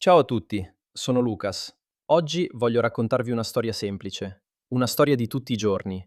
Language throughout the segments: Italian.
Ciao a tutti, sono Lucas. Oggi voglio raccontarvi una storia semplice, una storia di tutti i giorni,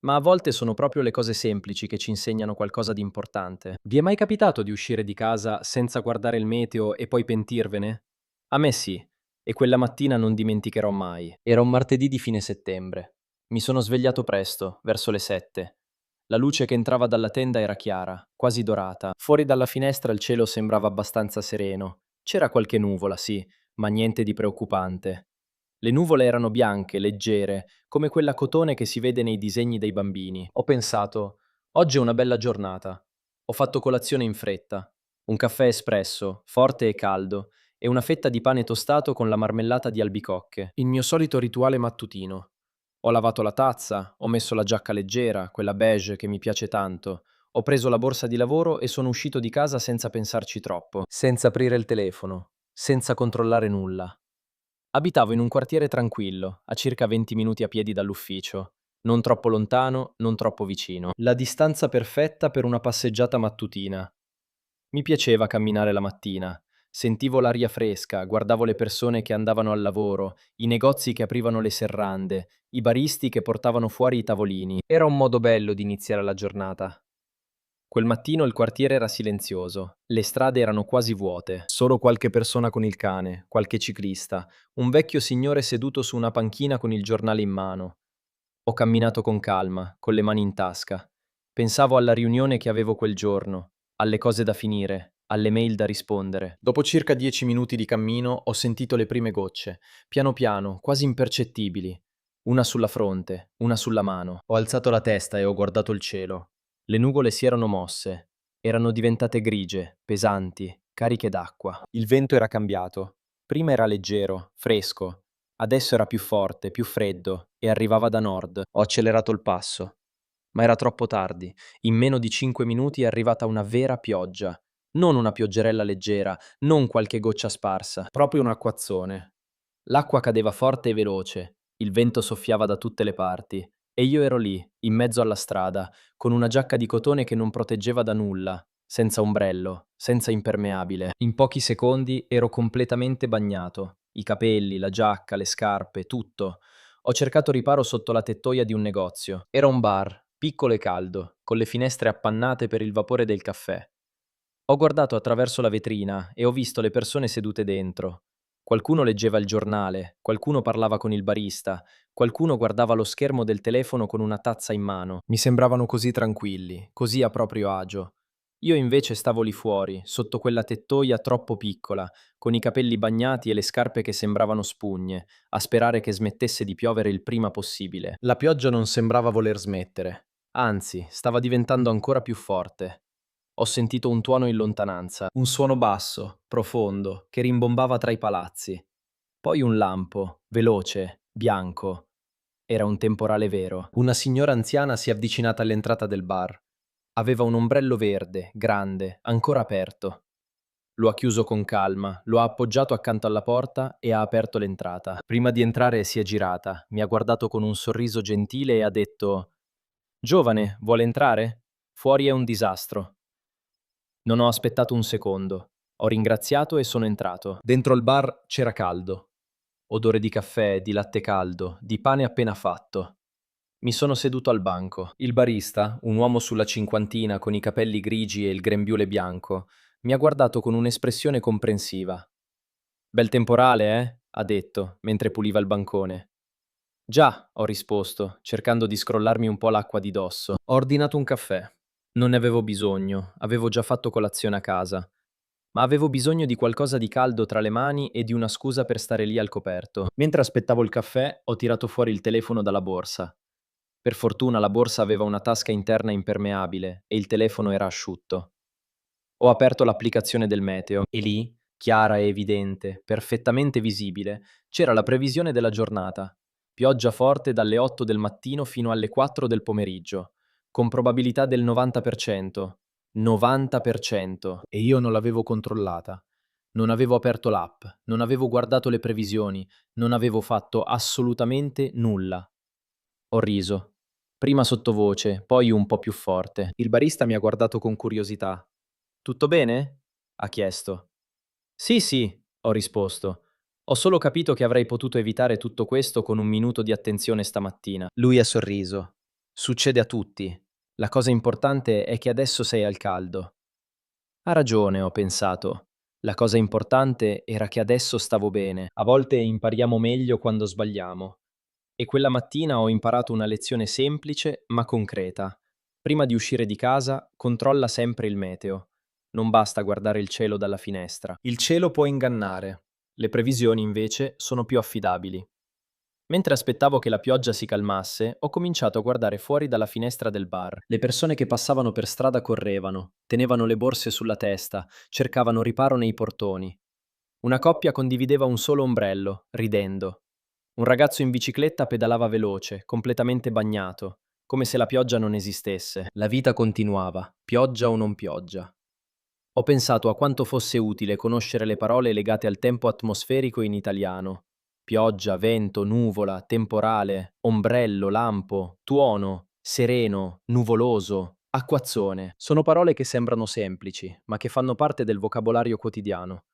ma a volte sono proprio le cose semplici che ci insegnano qualcosa di importante. Vi è mai capitato di uscire di casa senza guardare il meteo e poi pentirvene? A me sì, e quella mattina non dimenticherò mai. Era un martedì di fine settembre. Mi sono svegliato presto, verso le 7. La luce che entrava dalla tenda era chiara, quasi dorata. Fuori dalla finestra il cielo sembrava abbastanza sereno. C'era qualche nuvola, sì, ma niente di preoccupante. Le nuvole erano bianche, leggere, come quella cotone che si vede nei disegni dei bambini. Ho pensato, oggi è una bella giornata. Ho fatto colazione in fretta. Un caffè espresso, forte e caldo, e una fetta di pane tostato con la marmellata di albicocche. Il mio solito rituale mattutino. Ho lavato la tazza, ho messo la giacca leggera, quella beige che mi piace tanto. Ho preso la borsa di lavoro e sono uscito di casa senza pensarci troppo, senza aprire il telefono, senza controllare nulla. Abitavo in un quartiere tranquillo, a circa 20 minuti a piedi dall'ufficio. Non troppo lontano, non troppo vicino. La distanza perfetta per una passeggiata mattutina. Mi piaceva camminare la mattina. Sentivo l'aria fresca, guardavo le persone che andavano al lavoro, i negozi che aprivano le serrande, i baristi che portavano fuori i tavolini. Era un modo bello di iniziare la giornata. Quel mattino il quartiere era silenzioso, le strade erano quasi vuote, solo qualche persona con il cane, qualche ciclista, un vecchio signore seduto su una panchina con il giornale in mano. Ho camminato con calma, con le mani in tasca. Pensavo alla riunione che avevo quel giorno, alle cose da finire, alle mail da rispondere. Dopo circa 10 minuti di cammino ho sentito le prime gocce, piano piano, quasi impercettibili. Una sulla fronte, una sulla mano. Ho alzato la testa e ho guardato il cielo. Le nuvole si erano mosse. Erano diventate grigie, pesanti, cariche d'acqua. Il vento era cambiato. Prima era leggero, fresco. Adesso era più forte, più freddo e arrivava da nord. Ho accelerato il passo. Ma era troppo tardi. In meno di 5 minuti è arrivata una vera pioggia. Non una pioggerella leggera, non qualche goccia sparsa, proprio un acquazzone. L'acqua cadeva forte e veloce, il vento soffiava da tutte le parti, e io ero lì, in mezzo alla strada, con una giacca di cotone che non proteggeva da nulla, senza ombrello, senza impermeabile. In pochi secondi ero completamente bagnato. I capelli, la giacca, le scarpe, tutto. Ho cercato riparo sotto la tettoia di un negozio. Era un bar, piccolo e caldo, con le finestre appannate per il vapore del caffè. Ho guardato attraverso la vetrina e ho visto le persone sedute dentro. Qualcuno leggeva il giornale, qualcuno parlava con il barista, qualcuno guardava lo schermo del telefono con una tazza in mano. Mi sembravano così tranquilli, così a proprio agio. Io invece stavo lì fuori, sotto quella tettoia troppo piccola, con i capelli bagnati e le scarpe che sembravano spugne, a sperare che smettesse di piovere il prima possibile. La pioggia non sembrava voler smettere, anzi, stava diventando ancora più forte. Ho sentito un tuono in lontananza, un suono basso, profondo, che rimbombava tra i palazzi. Poi un lampo, veloce, bianco. Era un temporale vero. Una signora anziana si è avvicinata all'entrata del bar. Aveva un ombrello verde, grande, ancora aperto. Lo ha chiuso con calma, lo ha appoggiato accanto alla porta e ha aperto l'entrata. Prima di entrare si è girata, mi ha guardato con un sorriso gentile e ha detto: Giovane, vuole entrare? Fuori è un disastro. Non ho aspettato un secondo. Ho ringraziato e sono entrato. Dentro il bar c'era caldo. Odore di caffè, di latte caldo, di pane appena fatto. Mi sono seduto al banco. Il barista, un uomo sulla cinquantina con i capelli grigi e il grembiule bianco, mi ha guardato con un'espressione comprensiva. Bel temporale, eh? Ha detto, mentre puliva il bancone. Già, ho risposto, cercando di scrollarmi un po' l'acqua di dosso. Ho ordinato un caffè. Non ne avevo bisogno, avevo già fatto colazione a casa, ma avevo bisogno di qualcosa di caldo tra le mani e di una scusa per stare lì al coperto. Mentre aspettavo il caffè, ho tirato fuori il telefono dalla borsa. Per fortuna la borsa aveva una tasca interna impermeabile e il telefono era asciutto. Ho aperto l'applicazione del meteo e lì, chiara e evidente, perfettamente visibile, c'era la previsione della giornata. Pioggia forte dalle 8 del mattino fino alle 4 del pomeriggio, con probabilità del 90%. 90%. E io non l'avevo controllata. Non avevo aperto l'app, non avevo guardato le previsioni, non avevo fatto assolutamente nulla. Ho riso. Prima sottovoce, poi un po' più forte. Il barista mi ha guardato con curiosità. Tutto bene? Ha chiesto. Sì, sì. Ho risposto. Ho solo capito che avrei potuto evitare tutto questo con un minuto di attenzione stamattina. Lui ha sorriso. Succede a tutti. La cosa importante è che adesso sei al caldo. Ha ragione, ho pensato. La cosa importante era che adesso stavo bene. A volte impariamo meglio quando sbagliamo. E quella mattina ho imparato una lezione semplice ma concreta. Prima di uscire di casa, controlla sempre il meteo. Non basta guardare il cielo dalla finestra. Il cielo può ingannare. Le previsioni, invece, sono più affidabili. Mentre aspettavo che la pioggia si calmasse, ho cominciato a guardare fuori dalla finestra del bar. Le persone che passavano per strada correvano, tenevano le borse sulla testa, cercavano riparo nei portoni. Una coppia condivideva un solo ombrello, ridendo. Un ragazzo in bicicletta pedalava veloce, completamente bagnato, come se la pioggia non esistesse. La vita continuava, pioggia o non pioggia. Ho pensato a quanto fosse utile conoscere le parole legate al tempo atmosferico in italiano. Pioggia, vento, nuvola, temporale, ombrello, lampo, tuono, sereno, nuvoloso, acquazzone. Sono parole che sembrano semplici, ma che fanno parte del vocabolario quotidiano.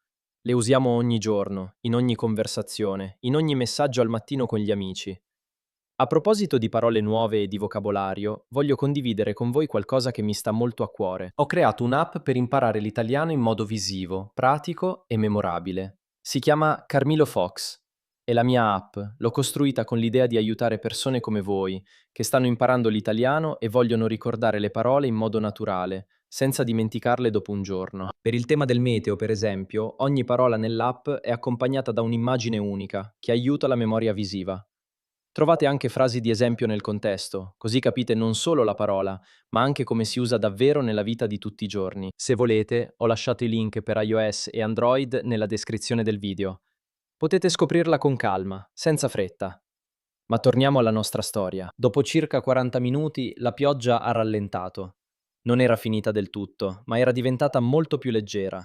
Le usiamo ogni giorno, in ogni conversazione, in ogni messaggio al mattino con gli amici. A proposito di parole nuove e di vocabolario, voglio condividere con voi qualcosa che mi sta molto a cuore. Ho creato un'app per imparare l'italiano in modo visivo, pratico e memorabile. Si chiama Carmilo Fox. È la mia app, l'ho costruita con l'idea di aiutare persone come voi, che stanno imparando l'italiano e vogliono ricordare le parole in modo naturale, senza dimenticarle dopo un giorno. Per il tema del meteo, per esempio, ogni parola nell'app è accompagnata da un'immagine unica, che aiuta la memoria visiva. Trovate anche frasi di esempio nel contesto, così capite non solo la parola, ma anche come si usa davvero nella vita di tutti i giorni. Se volete, ho lasciato i link per iOS e Android nella descrizione del video. Potete scoprirla con calma, senza fretta. Ma torniamo alla nostra storia. Dopo circa 40 minuti la pioggia ha rallentato. Non era finita del tutto, ma era diventata molto più leggera.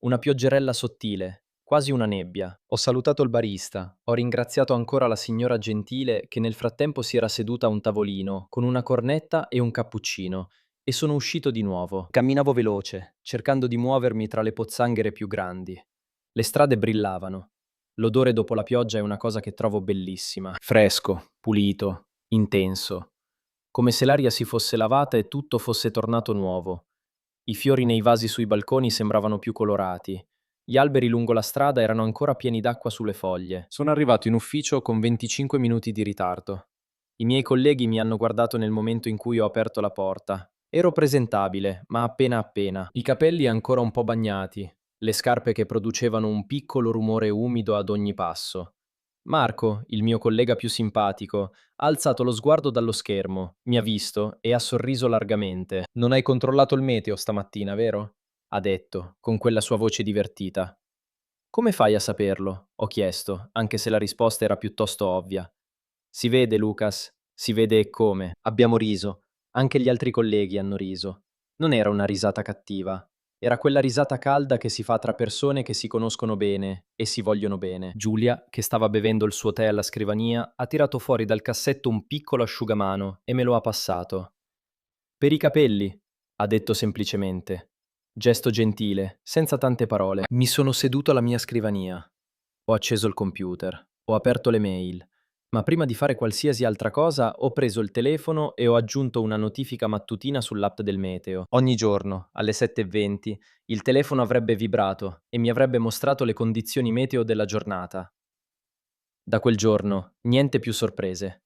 Una pioggerella sottile, quasi una nebbia. Ho salutato il barista, ho ringraziato ancora la signora gentile che nel frattempo si era seduta a un tavolino, con una cornetta e un cappuccino, e sono uscito di nuovo. Camminavo veloce, cercando di muovermi tra le pozzanghere più grandi. Le strade brillavano. L'odore dopo la pioggia è una cosa che trovo bellissima. Fresco, pulito, intenso. Come se l'aria si fosse lavata e tutto fosse tornato nuovo. I fiori nei vasi sui balconi sembravano più colorati. Gli alberi lungo la strada erano ancora pieni d'acqua sulle foglie. Sono arrivato in ufficio con 25 minuti di ritardo. I miei colleghi mi hanno guardato nel momento in cui ho aperto la porta. Ero presentabile, ma appena appena. I capelli ancora un po' bagnati, le scarpe che producevano un piccolo rumore umido ad ogni passo. Marco, il mio collega più simpatico, ha alzato lo sguardo dallo schermo, mi ha visto e ha sorriso largamente. Non hai controllato il meteo stamattina, vero? Ha detto, con quella sua voce divertita. Come fai a saperlo? Ho chiesto, anche se la risposta era piuttosto ovvia. Si vede, Lucas, si vede e come. Abbiamo riso. Anche gli altri colleghi hanno riso. Non era una risata cattiva. Era quella risata calda che si fa tra persone che si conoscono bene e si vogliono bene. Giulia, che stava bevendo il suo tè alla scrivania, ha tirato fuori dal cassetto un piccolo asciugamano e me lo ha passato. Per i capelli, ha detto semplicemente. Gesto gentile, senza tante parole. Mi sono seduto alla mia scrivania. Ho acceso il computer, ho aperto le mail, ma prima di fare qualsiasi altra cosa ho preso il telefono e ho aggiunto una notifica mattutina sull'app del meteo. Ogni giorno, alle 7:20, il telefono avrebbe vibrato e mi avrebbe mostrato le condizioni meteo della giornata. Da quel giorno, niente più sorprese.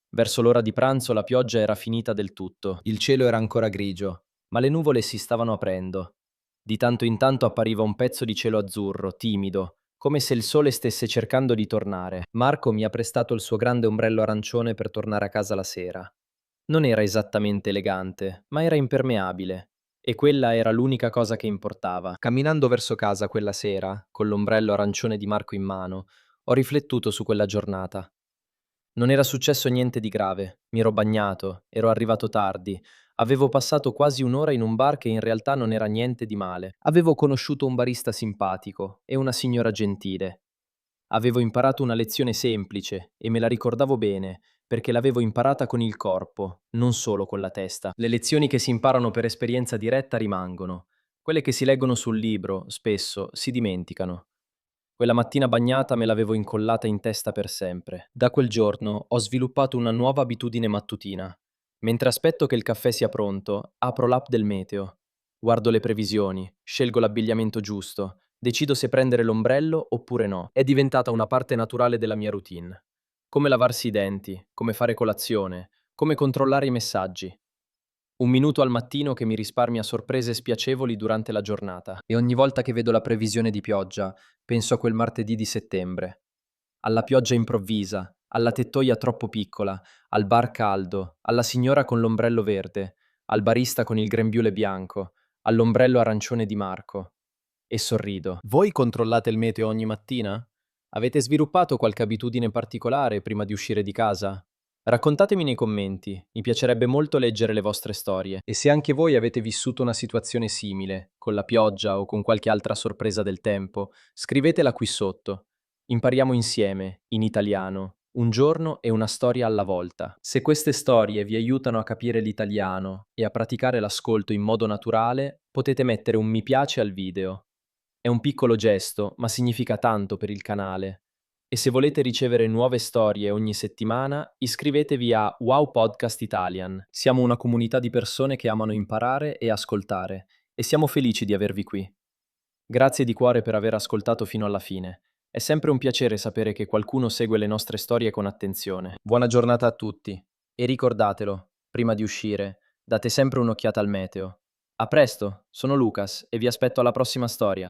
Verso l'ora di pranzo la pioggia era finita del tutto, il cielo era ancora grigio, ma le nuvole si stavano aprendo. Di tanto in tanto appariva un pezzo di cielo azzurro, timido, come se il sole stesse cercando di tornare. Marco mi ha prestato il suo grande ombrello arancione per tornare a casa la sera. Non era esattamente elegante, ma era impermeabile. E quella era l'unica cosa che importava. Camminando verso casa quella sera, con l'ombrello arancione di Marco in mano, ho riflettuto su quella giornata. Non era successo niente di grave, mi ero bagnato, ero arrivato tardi, avevo passato quasi un'ora in un bar che in realtà non era niente di male. Avevo conosciuto un barista simpatico e una signora gentile. Avevo imparato una lezione semplice e me la ricordavo bene, perché l'avevo imparata con il corpo, non solo con la testa. Le lezioni che si imparano per esperienza diretta rimangono. Quelle che si leggono sul libro, spesso, si dimenticano. Quella mattina bagnata me l'avevo incollata in testa per sempre. Da quel giorno ho sviluppato una nuova abitudine mattutina. Mentre aspetto che il caffè sia pronto, apro l'app del meteo. Guardo le previsioni, scelgo l'abbigliamento giusto, decido se prendere l'ombrello oppure no. È diventata una parte naturale della mia routine. Come lavarsi i denti, come fare colazione, come controllare i messaggi. Un minuto al mattino che mi risparmia sorprese spiacevoli durante la giornata. E ogni volta che vedo la previsione di pioggia, penso a quel martedì di settembre. Alla pioggia improvvisa, alla tettoia troppo piccola, al bar caldo, alla signora con l'ombrello verde, al barista con il grembiule bianco, all'ombrello arancione di Marco. E sorrido. Voi controllate il meteo ogni mattina? Avete sviluppato qualche abitudine particolare prima di uscire di casa? Raccontatemi nei commenti, mi piacerebbe molto leggere le vostre storie. E se anche voi avete vissuto una situazione simile, con la pioggia o con qualche altra sorpresa del tempo, scrivetela qui sotto. Impariamo insieme, in italiano, un giorno e una storia alla volta. Se queste storie vi aiutano a capire l'italiano e a praticare l'ascolto in modo naturale, potete mettere un mi piace al video. È un piccolo gesto, ma significa tanto per il canale. E se volete ricevere nuove storie ogni settimana, iscrivetevi a Wow Podcast Italian. Siamo una comunità di persone che amano imparare e ascoltare, e siamo felici di avervi qui. Grazie di cuore per aver ascoltato fino alla fine. È sempre un piacere sapere che qualcuno segue le nostre storie con attenzione. Buona giornata a tutti. E ricordatelo, prima di uscire, date sempre un'occhiata al meteo. A presto, sono Lucas e vi aspetto alla prossima storia.